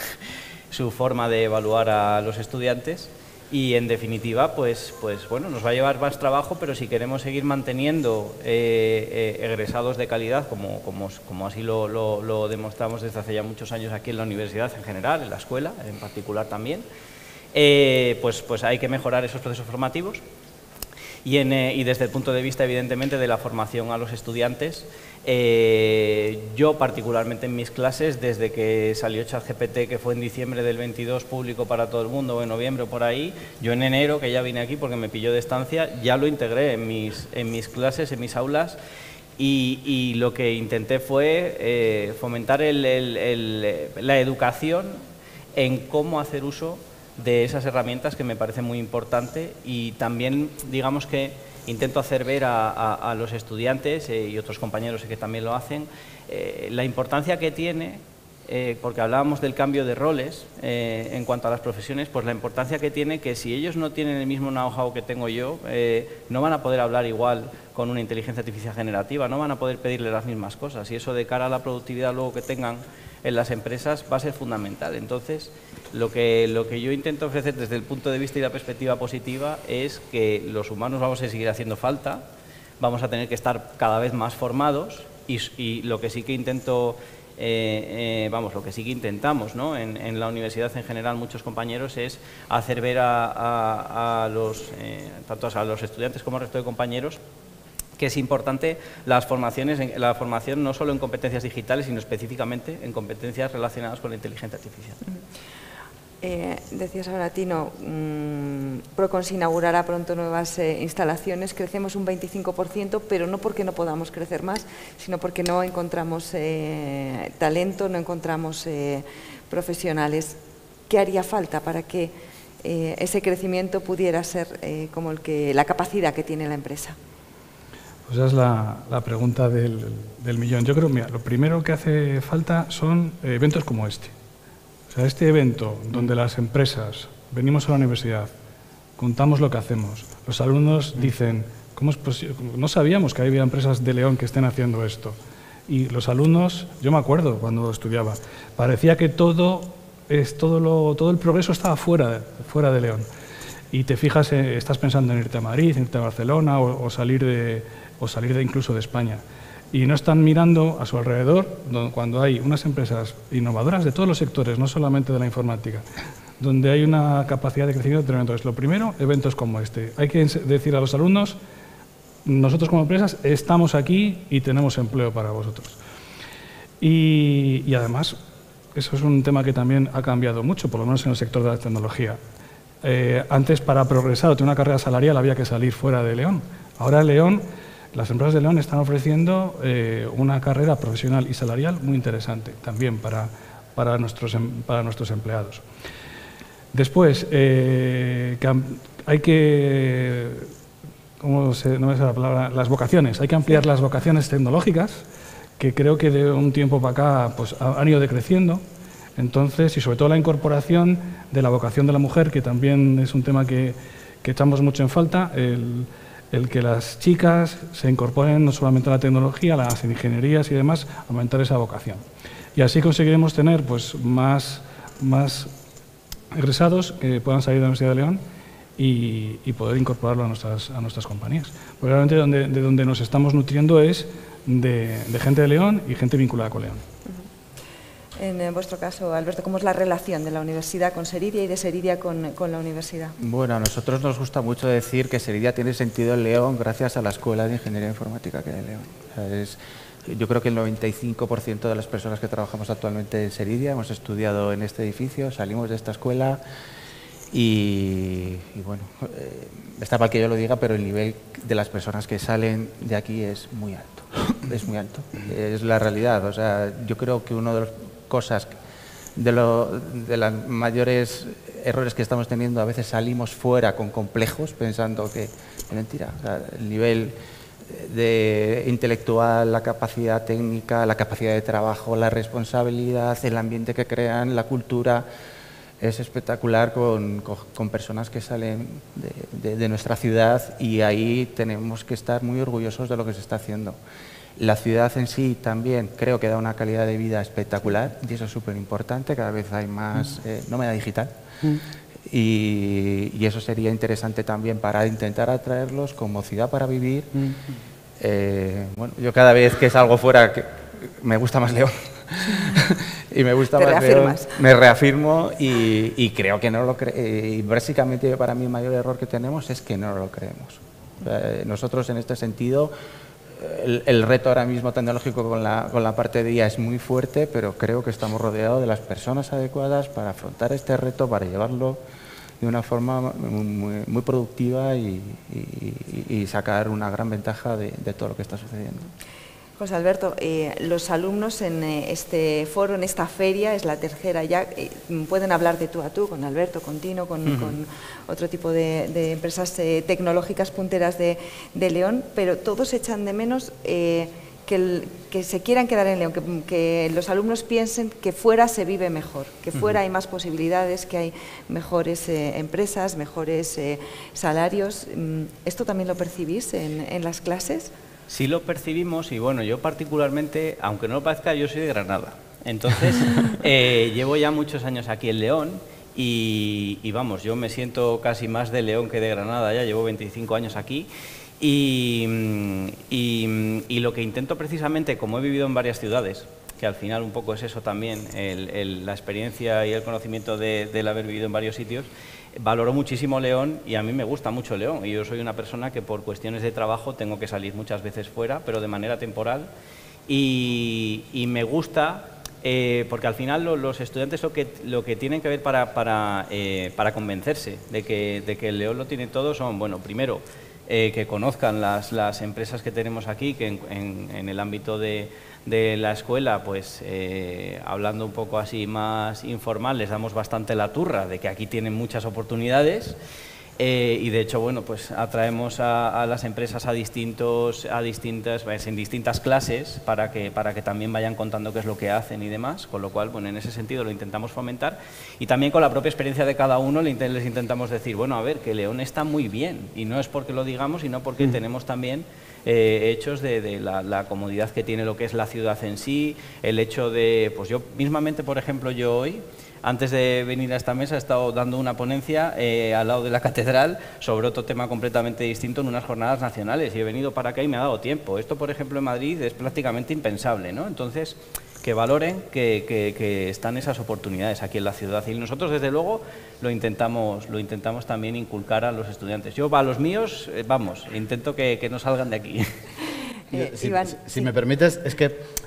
su forma de evaluar a los estudiantes. Y en definitiva, pues bueno, nos va a llevar más trabajo, pero si queremos seguir manteniendo egresados de calidad, como así lo demostramos desde hace ya muchos años aquí en la universidad en general, en la escuela en particular también, pues hay que mejorar esos procesos formativos. Y desde el punto de vista, evidentemente, de la formación a los estudiantes, yo particularmente en mis clases, desde que salió ChatGPT, que fue en diciembre del 22 público para todo el mundo, o en noviembre o por ahí, yo en enero, que ya vine aquí porque me pilló de estancia, ya lo integré en mis clases, en mis aulas, y lo que intenté fue fomentar la educación en cómo hacer uso de esas herramientas, que me parece muy importante, y también, digamos que intento hacer ver a los estudiantes y otros compañeros que también lo hacen, la importancia que tiene, porque hablábamos del cambio de roles en cuanto a las profesiones, pues la importancia que tiene que si ellos no tienen el mismo know-how que tengo yo, no van a poder hablar igual con una inteligencia artificial generativa, no van a poder pedirle las mismas cosas, y eso de cara a la productividad luego que tengan en las empresas va a ser fundamental. Entonces, lo que yo intento ofrecer desde el punto de vista y la perspectiva positiva es que los humanos vamos a seguir haciendo falta, vamos a tener que estar cada vez más formados, y lo que sí que intento, lo que sí que intentamos, ¿no?, en la universidad en general, muchos compañeros, es hacer ver tanto a los estudiantes como al resto de compañeros que es importante la formación no solo en competencias digitales, sino específicamente en competencias relacionadas con la inteligencia artificial. Decías ahora, Tino, Procons inaugurará pronto nuevas instalaciones, crecemos un 25%, pero no porque no podamos crecer más, sino porque no encontramos talento, no encontramos profesionales. ¿Qué haría falta para que ese crecimiento pudiera ser como la capacidad que tiene la empresa? Pues esa es la pregunta del millón. Yo creo, mira, lo primero que hace falta son eventos como este. O sea, este evento donde las empresas venimos a la universidad, contamos lo que hacemos, los alumnos dicen, ¿cómo es posible? No sabíamos que había empresas de León que estén haciendo esto. Y los alumnos, yo me acuerdo cuando estudiaba, parecía que todo el progreso estaba fuera de León. Y te fijas, estás pensando en irte a Madrid, en irte a Barcelona o salir incluso de España. Y no están mirando a su alrededor cuando hay unas empresas innovadoras de todos los sectores, no solamente de la informática, donde hay una capacidad de crecimiento tremenda. Entonces, lo primero, eventos como este. Hay que decir a los alumnos, nosotros como empresas estamos aquí y tenemos empleo para vosotros. Y además, eso es un tema que también ha cambiado mucho, por lo menos en el sector de la tecnología. Antes, para progresar o tener una carrera salarial, había que salir fuera de León. Ahora León, las empresas de León están ofreciendo una carrera profesional y salarial muy interesante también para nuestros empleados. Después, hay que, no me sale la palabra, las vocaciones. Hay que ampliar las vocaciones tecnológicas, que creo que de un tiempo para acá pues, han ido decreciendo. Entonces, y sobre todo la incorporación de la vocación de la mujer, que también es un tema que echamos mucho en falta, el que las chicas se incorporen no solamente a la tecnología, a las ingenierías y demás, aumentar esa vocación. Y así conseguiremos tener pues, más egresados que puedan salir de la Universidad de León y poder incorporarlo a nuestras compañías. Porque realmente de donde nos estamos nutriendo es de gente de León y gente vinculada con León. En vuestro caso, Alberto, ¿cómo es la relación de la universidad con Seridia y de Seridia con la universidad? Bueno, a nosotros nos gusta mucho decir que Seridia tiene sentido en León gracias a la Escuela de Ingeniería Informática que hay en León. O sea, yo creo que el 95% de las personas que trabajamos actualmente en Seridia hemos estudiado en este edificio, salimos de esta escuela y bueno, está mal que yo lo diga, pero el nivel de las personas que salen de aquí es muy alto. Es muy alto, es la realidad. O sea, yo creo que uno de los cosas, de los mayores errores que estamos teniendo, a veces salimos fuera con complejos pensando que es mentira. O sea, el nivel intelectual, la capacidad técnica, la capacidad de trabajo, la responsabilidad, el ambiente que crean, la cultura, es espectacular con personas que salen de nuestra ciudad y ahí tenemos que estar muy orgullosos de lo que se está haciendo. La ciudad en sí también creo que da una calidad de vida espectacular y eso es súper importante, cada vez hay más nómada digital y eso sería interesante también para intentar atraerlos como ciudad para vivir. Bueno, yo cada vez que salgo fuera me gusta más León y me gusta más León, me reafirmo y creo que no lo y básicamente para mí el mayor error que tenemos es que no lo creemos. Nosotros en este sentido el reto ahora mismo tecnológico con la parte de IA es muy fuerte, pero creo que estamos rodeados de las personas adecuadas para afrontar este reto, para llevarlo de una forma muy productiva y sacar una gran ventaja de todo lo que está sucediendo. José Alberto, los alumnos en este foro, en esta feria, es la tercera ya, pueden hablar de tú a tú con Alberto, con Tino, con otro tipo de empresas tecnológicas punteras de León, pero todos echan de menos que se quieran quedar en León, que los alumnos piensen que fuera se vive mejor, que fuera hay más posibilidades, que hay mejores empresas, mejores salarios. ¿Esto también lo percibís en las clases? Sí lo percibimos y bueno, yo particularmente, aunque no lo parezca, yo soy de Granada. Entonces, llevo ya muchos años aquí en León y vamos, yo me siento casi más de León que de Granada, ya llevo 25 años aquí y lo que intento precisamente, como he vivido en varias ciudades, que al final un poco es eso también, la experiencia y el conocimiento del haber vivido en varios sitios, valoro muchísimo León y a mí me gusta mucho León y yo soy una persona que por cuestiones de trabajo tengo que salir muchas veces fuera, pero de manera temporal y me gusta porque al final los estudiantes lo que tienen que ver para convencerse de que el León lo tiene todo son, bueno, primero, que conozcan las empresas que tenemos aquí, que en el ámbito de la escuela, pues hablando un poco así más informal, les damos bastante la turra de que aquí tienen muchas oportunidades. Y de hecho, bueno, pues atraemos a las empresas en distintas clases para que también vayan contando qué es lo que hacen y demás, con lo cual, bueno, en ese sentido lo intentamos fomentar y también con la propia experiencia de cada uno les intentamos decir, bueno, a ver, que León está muy bien y no es porque lo digamos, sino porque tenemos también hechos de la comodidad que tiene lo que es la ciudad en sí, el hecho de, pues yo mismamente, por ejemplo, yo hoy, antes de venir a esta mesa, he estado dando una ponencia al lado de la catedral sobre otro tema completamente distinto en unas jornadas nacionales y he venido para acá y me ha dado tiempo. Esto, por ejemplo, en Madrid es prácticamente impensable, ¿no? Entonces, que valoren que están esas oportunidades aquí en la ciudad y nosotros, desde luego, lo intentamos también inculcar a los estudiantes. Yo, a los míos, vamos, intento que no salgan de aquí. Iván, si me permites, es que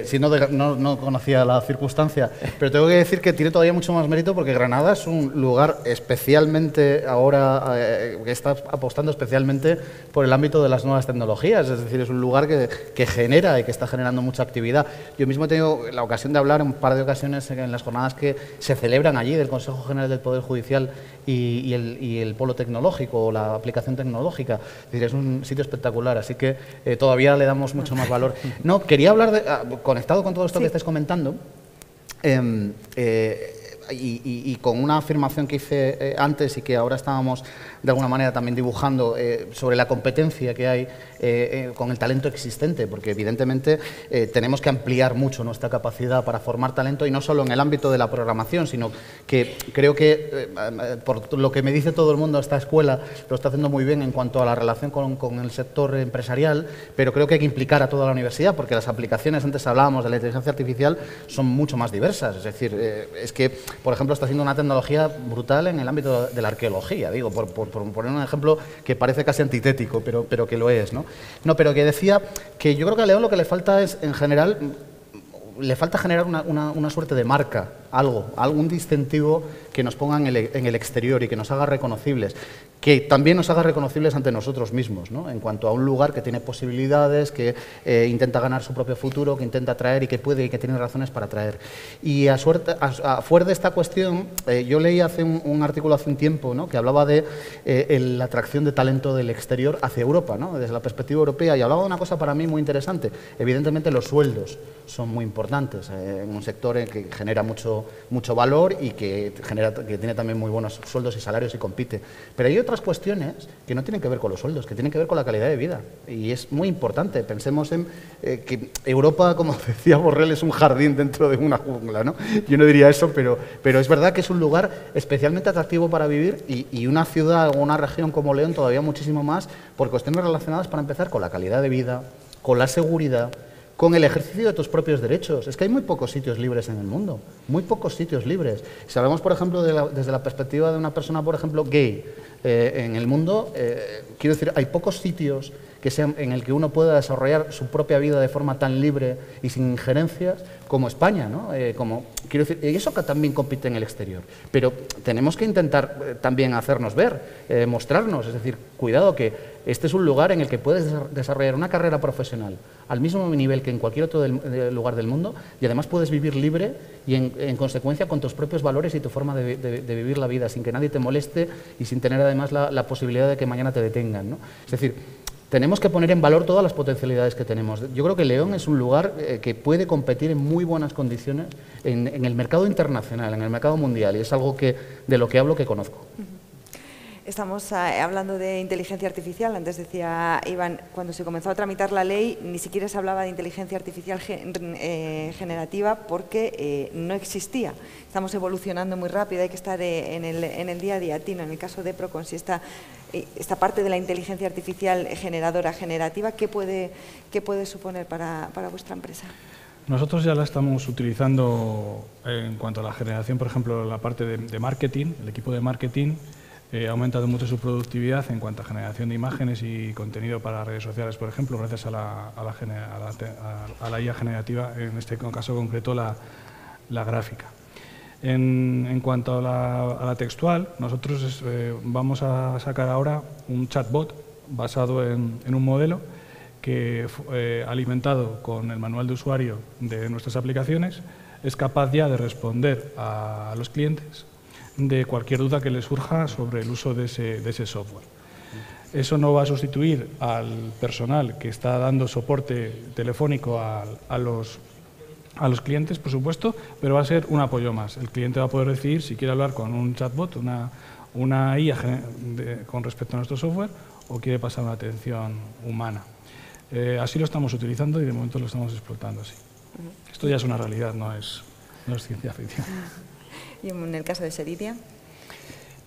si no conocía la circunstancia, pero tengo que decir que tiene todavía mucho más mérito porque Granada es un lugar especialmente ahora que está apostando especialmente por el ámbito de las nuevas tecnologías, es decir, es un lugar que genera y que está generando mucha actividad. Yo mismo he tenido la ocasión de hablar en un par de ocasiones en las jornadas que se celebran allí del Consejo General del Poder Judicial y el polo tecnológico o la aplicación tecnológica. Es decir, es un sitio espectacular, así que todavía le damos mucho más valor. No, quería hablar de conectado con todo esto que estáis comentando, y con una afirmación que hice antes y que ahora estábamos de alguna manera también dibujando sobre la competencia que hay con el talento existente, porque evidentemente tenemos que ampliar mucho nuestra capacidad para formar talento y no solo en el ámbito de la programación, sino que creo que por lo que me dice todo el mundo, esta escuela lo está haciendo muy bien en cuanto a la relación con el sector empresarial, pero creo que hay que implicar a toda la universidad porque las aplicaciones, antes hablábamos de la inteligencia artificial, son mucho más diversas, es decir, es que, por ejemplo, está haciendo una tecnología brutal en el ámbito de la arqueología, digo, por poner un ejemplo que parece casi antitético, pero que lo es, ¿no? No, pero que decía que yo creo que a León lo que le falta es, en general, le falta generar una suerte de marca, algún distintivo que nos ponga en el exterior y que nos haga reconocibles, que también nos haga reconocibles ante nosotros mismos, ¿no? En cuanto a un lugar que tiene posibilidades, que intenta ganar su propio futuro, que intenta atraer y que puede y que tiene razones para atraer. Y fuera de esta cuestión, yo leí hace un artículo hace un tiempo, ¿no?, que hablaba de la atracción de talento del exterior hacia Europa, ¿no?, desde la perspectiva europea, y hablaba de una cosa para mí muy interesante. Evidentemente los sueldos son muy importantes en un sector que genera mucho valor y que tiene también muy buenos sueldos y salarios y compite. Pero hay otras cuestiones que no tienen que ver con los sueldos, que tienen que ver con la calidad de vida. Y es muy importante. Pensemos en que Europa, como decía Borrell, es un jardín dentro de una jungla, ¿no? Yo no diría eso, pero es verdad que es un lugar especialmente atractivo para vivir y una ciudad o una región como León todavía muchísimo más por cuestiones relacionadas, para empezar, con la calidad de vida, con la seguridad, con el ejercicio de tus propios derechos. Es que hay muy pocos sitios libres en el mundo, muy pocos sitios libres. Si hablamos, por ejemplo, desde la perspectiva de una persona, por ejemplo, gay, en el mundo, quiero decir, hay pocos sitios que sean en el que uno pueda desarrollar su propia vida de forma tan libre y sin injerencias como España, ¿no? Quiero decir, y eso que también compite en el exterior. Pero tenemos que intentar también hacernos ver, mostrarnos, es decir, cuidado que este es un lugar en el que puedes desarrollar una carrera profesional al mismo nivel que en cualquier otro lugar del mundo y además puedes vivir libre y en consecuencia con tus propios valores y tu forma de vivir la vida sin que nadie te moleste y sin tener además la posibilidad de que mañana te detengan, ¿no? Es decir, tenemos que poner en valor todas las potencialidades que tenemos. Yo creo que León es un lugar que puede competir en muy buenas condiciones en el mercado internacional, en el mercado mundial, y es algo de lo que hablo, que conozco. Estamos hablando de inteligencia artificial. Antes decía Iván, cuando se comenzó a tramitar la ley, ni siquiera se hablaba de inteligencia artificial generativa porque no existía. Estamos evolucionando muy rápido, hay que estar en el día a día. Tino, en el caso de Procon, si esta parte de la inteligencia artificial generadora, generativa, ¿qué puede suponer para vuestra empresa? Nosotros ya la estamos utilizando en cuanto a la generación, por ejemplo, la parte de marketing, el equipo de marketing. ha aumentado mucho su productividad en cuanto a generación de imágenes y contenido para redes sociales, por ejemplo, gracias a la IA generativa, en este caso concreto la gráfica. En cuanto a la textual, nosotros vamos a sacar ahora un chatbot basado en un modelo que, alimentado con el manual de usuario de nuestras aplicaciones, es capaz ya de responder a los clientes de cualquier duda que les surja sobre el uso de ese software. Eso no va a sustituir al personal que está dando soporte telefónico a los clientes, por supuesto, pero va a ser un apoyo más. El cliente va a poder decidir si quiere hablar con un chatbot, una IA con respecto a nuestro software, o quiere pasar una atención humana. Así lo estamos utilizando y de momento lo estamos explotando así. Esto ya es una realidad, no es ciencia ficción. ¿Y en el caso de Seridia?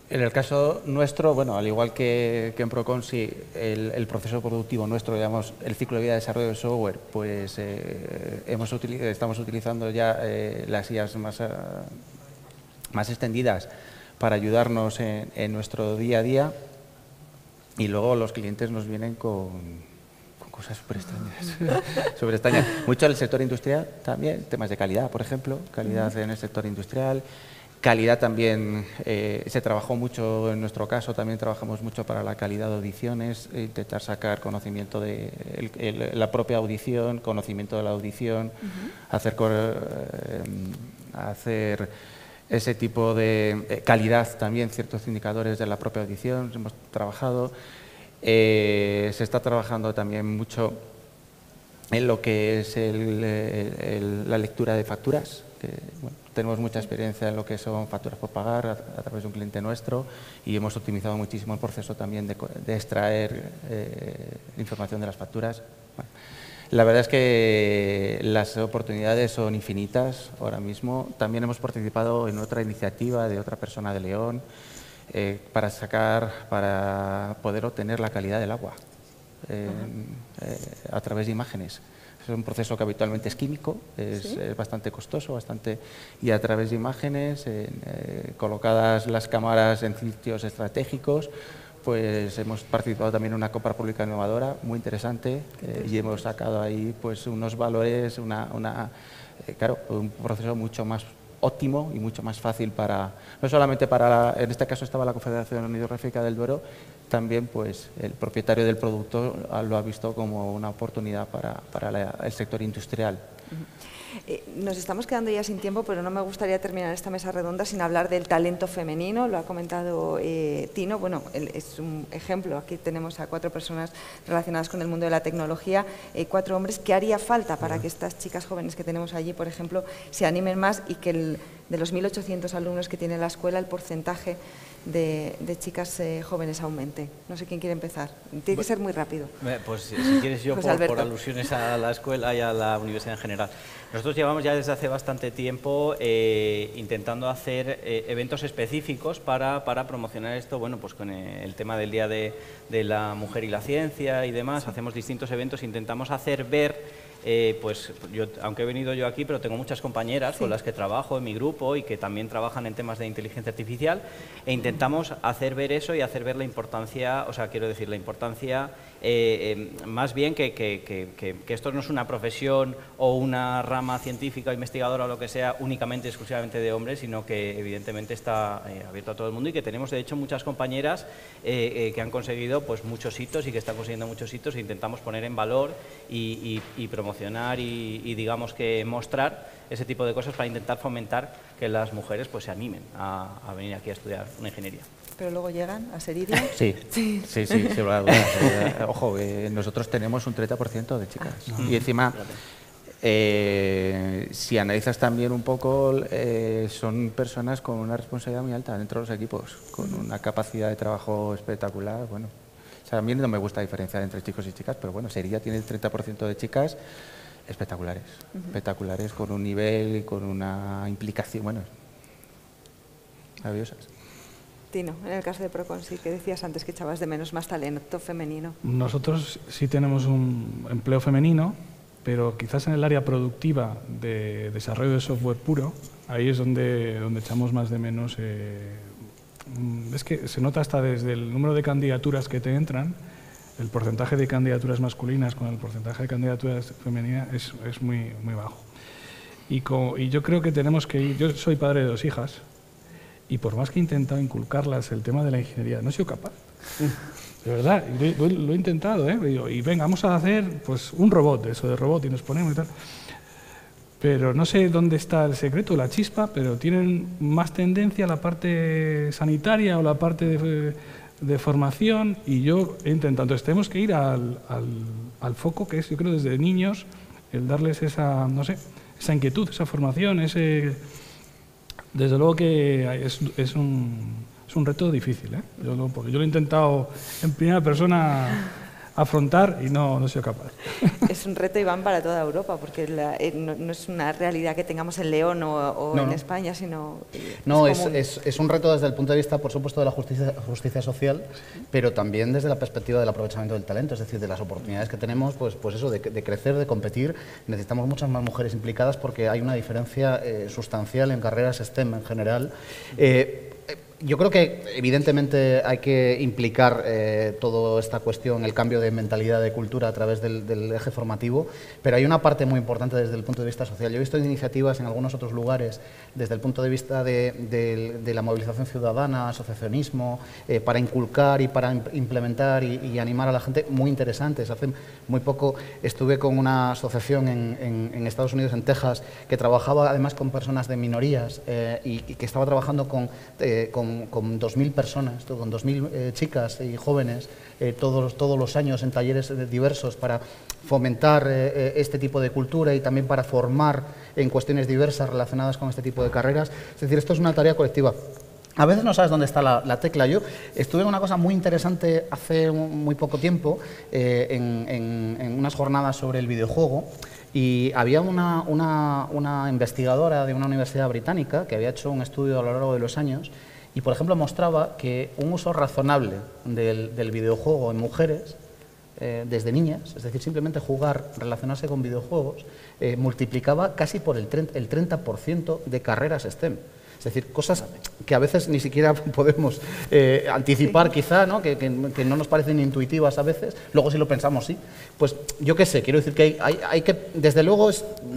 En el caso nuestro, bueno, al igual que en Proconsi, el proceso productivo nuestro, digamos, el ciclo de vida de desarrollo del software, pues estamos utilizando ya las IAs más extendidas para ayudarnos en nuestro día a día, y luego los clientes nos vienen con cosas súper extrañas. Mucho el sector industrial también, temas de calidad, por ejemplo, calidad en el sector industrial. Calidad también, se trabajó mucho, en nuestro caso también trabajamos mucho para la calidad de audiciones, intentar sacar conocimiento de la propia audición, conocimiento de la audición, hacer ese tipo de calidad también, ciertos indicadores de la propia audición, hemos trabajado. Se está trabajando también mucho en lo que es la lectura de facturas, que, bueno, tenemos mucha experiencia en lo que son facturas por pagar a través de un cliente nuestro, y hemos optimizado muchísimo el proceso también de extraer información de las facturas. Bueno, la verdad es que las oportunidades son infinitas ahora mismo. También hemos participado en otra iniciativa de otra persona de León para poder obtener la calidad del agua a través de imágenes. Es un proceso que habitualmente es químico, es bastante costoso, y a través de imágenes, colocadas las cámaras en sitios estratégicos, pues hemos participado también en una compra pública innovadora muy interesante, y hemos sacado ahí pues unos valores, claro, un proceso mucho más óptimo y mucho más fácil no solamente en este caso estaba la Confederación Hidrográfica del Duero, también pues el propietario del producto lo ha visto como una oportunidad para el sector industrial. Nos estamos quedando ya sin tiempo, pero no me gustaría terminar esta mesa redonda sin hablar del talento femenino. Lo ha comentado Tino. Bueno, es un ejemplo. Aquí tenemos a 4 personas relacionadas con el mundo de la tecnología, 4 hombres. ¿Qué haría falta para que estas chicas jóvenes que tenemos allí, por ejemplo, se animen más y que de los 1.800 alumnos que tiene la escuela, el porcentaje de chicas jóvenes aumente? No sé quién quiere empezar. Tiene que ser muy rápido. Pues si quieres yo, por alusiones a la escuela y a la universidad en general. Nosotros llevamos ya desde hace bastante tiempo intentando hacer eventos específicos para promocionar esto, bueno, pues con el tema del Día de la Mujer y la Ciencia y demás. Hacemos distintos eventos, intentamos hacer ver, pues yo, aunque he venido yo aquí, pero tengo muchas compañeras con las que trabajo en mi grupo y que también trabajan en temas de inteligencia artificial, e intentamos hacer ver eso y hacer ver la importancia, o sea, quiero decir, la importancia más bien que esto no es una profesión o una rama científica o investigadora o lo que sea únicamente, exclusivamente de hombres, sino que evidentemente está abierto a todo el mundo, y que tenemos de hecho muchas compañeras que han conseguido pues muchos hitos y que están consiguiendo muchos hitos, e intentamos poner en valor y promocionar y digamos que mostrar ese tipo de cosas para intentar fomentar que las mujeres pues se animen a venir aquí a estudiar una ingeniería. ¿Pero luego llegan a Seridia? Sí. Ojo, nosotros tenemos un 30% de chicas. Y encima, si analizas también un poco, son personas con una responsabilidad muy alta dentro de los equipos, con una capacidad de trabajo espectacular. Bueno, o sea, a mí no me gusta diferenciar entre chicos y chicas, pero bueno, Seridia tiene el 30% de chicas espectaculares, espectaculares, con un nivel y con una implicación, bueno, maravillosas. Tino, en el caso de Proconsi, que decías antes que echabas de menos más talento femenino. Nosotros sí tenemos un empleo femenino, pero quizás en el área productiva de desarrollo de software puro, ahí es donde echamos más de menos es que se nota hasta desde el número de candidaturas que te entran, el porcentaje de candidaturas masculinas con el porcentaje de candidaturas femeninas es muy, muy bajo. Y yo creo que tenemos que ir, yo soy padre de 2 hijas, y por más que he intentado inculcarlas el tema de la ingeniería, no he sido capaz. De verdad, lo he intentado, y venga, vamos a hacer pues, un robot, eso de robot, y nos ponemos y tal. Pero no sé dónde está el secreto, la chispa, pero tienen más tendencia a la parte sanitaria o la parte de formación, y yo he intentado. Entonces tenemos que ir al foco que es, yo creo, desde niños, el darles esa, no sé, esa inquietud, esa formación, desde luego que es un reto difícil, porque yo lo he intentado en primera persona afrontar y no he sido capaz. Es un reto, Iván, para toda Europa, porque no es una realidad que tengamos en León o en España, sino... No, es un reto desde el punto de vista, por supuesto, de la justicia social, pero también desde la perspectiva del aprovechamiento del talento, es decir, de las oportunidades que tenemos, pues eso, de crecer, de competir. Necesitamos muchas más mujeres implicadas porque hay una diferencia sustancial en carreras STEM en general. Yo creo que evidentemente hay que implicar toda esta cuestión, el cambio de mentalidad, de cultura a través del eje formativo, pero hay una parte muy importante desde el punto de vista social. Yo he visto iniciativas en algunos otros lugares desde el punto de vista de la movilización ciudadana, asociacionismo, para inculcar y para implementar y animar a la gente, muy interesantes. Hace muy poco estuve con una asociación en Estados Unidos, en Texas, que trabajaba además con personas de minorías y que estaba trabajando con 2.000 personas, con 2.000 chicas y jóvenes todos los años en talleres diversos para fomentar este tipo de cultura y también para formar en cuestiones diversas relacionadas con este tipo de carreras. Es decir, esto es una tarea colectiva. A veces no sabes dónde está la tecla. Yo estuve en una cosa muy interesante hace muy poco tiempo, en unas jornadas sobre el videojuego, y había una investigadora de una universidad británica que había hecho un estudio a lo largo de los años y, por ejemplo, mostraba que un uso razonable del videojuego en mujeres desde niñas, es decir, simplemente jugar, relacionarse con videojuegos, multiplicaba casi por el 30% de carreras STEM. Es decir, cosas que a veces ni siquiera podemos anticipar, quizá, ¿no? Que no nos parecen intuitivas a veces, luego si lo pensamos, sí. Pues yo qué sé, quiero decir que hay que, desde luego,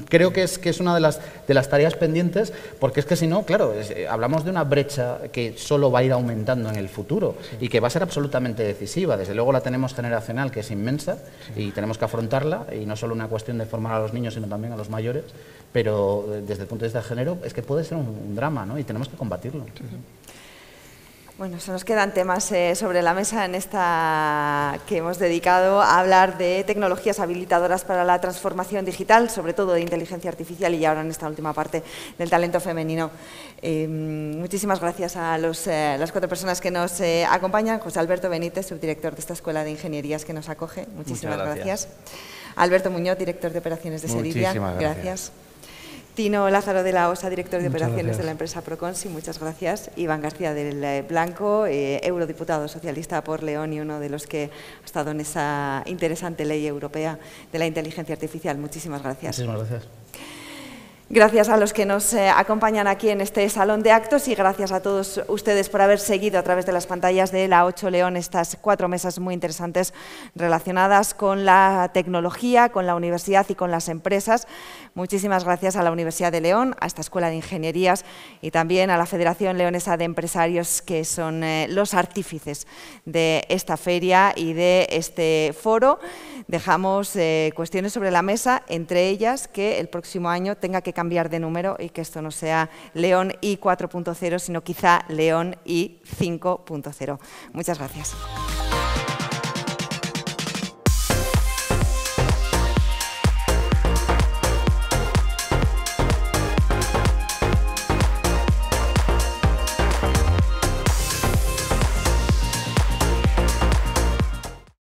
creo que es una de las tareas pendientes, porque es que si no, claro, hablamos de una brecha que solo va a ir aumentando en el futuro y que va a ser absolutamente decisiva. Desde luego la tenemos generacional, que es inmensa, y tenemos que afrontarla, y no solo una cuestión de formar a los niños, sino también a los mayores, pero desde el punto de vista de género es que puede ser un drama, ¿no? Y tenemos que combatirlo. Sí, sí. Bueno, se nos quedan temas sobre la mesa en esta que hemos dedicado a hablar de tecnologías habilitadoras para la transformación digital, sobre todo de inteligencia artificial y ahora en esta última parte del talento femenino. Muchísimas gracias a las 4 personas que nos acompañan. José Alberto Benítez, subdirector de esta Escuela de Ingenierías que nos acoge. Muchísimas gracias. Alberto Muñoz, director de operaciones de Ceridian. Gracias. Tino Lázaro de la OSA, director de operaciones de la empresa Proconsi, muchas gracias. Iván García del Blanco, eurodiputado socialista por León y uno de los que ha estado en esa interesante ley europea de la inteligencia artificial. Muchísimas gracias. Muchísimas gracias. Gracias a los que nos acompañan aquí en este salón de actos y gracias a todos ustedes por haber seguido a través de las pantallas de la 8 León estas 4 mesas muy interesantes relacionadas con la tecnología, con la universidad y con las empresas. Muchísimas gracias a la Universidad de León, a esta Escuela de Ingenierías y también a la Federación Leonesa de Empresarios, que son los artífices de esta feria y de este foro. Dejamos cuestiones sobre la mesa, entre ellas que el próximo año tenga que cambiar de número y que esto no sea León I 4.0, sino quizá León I 5.0. Muchas gracias.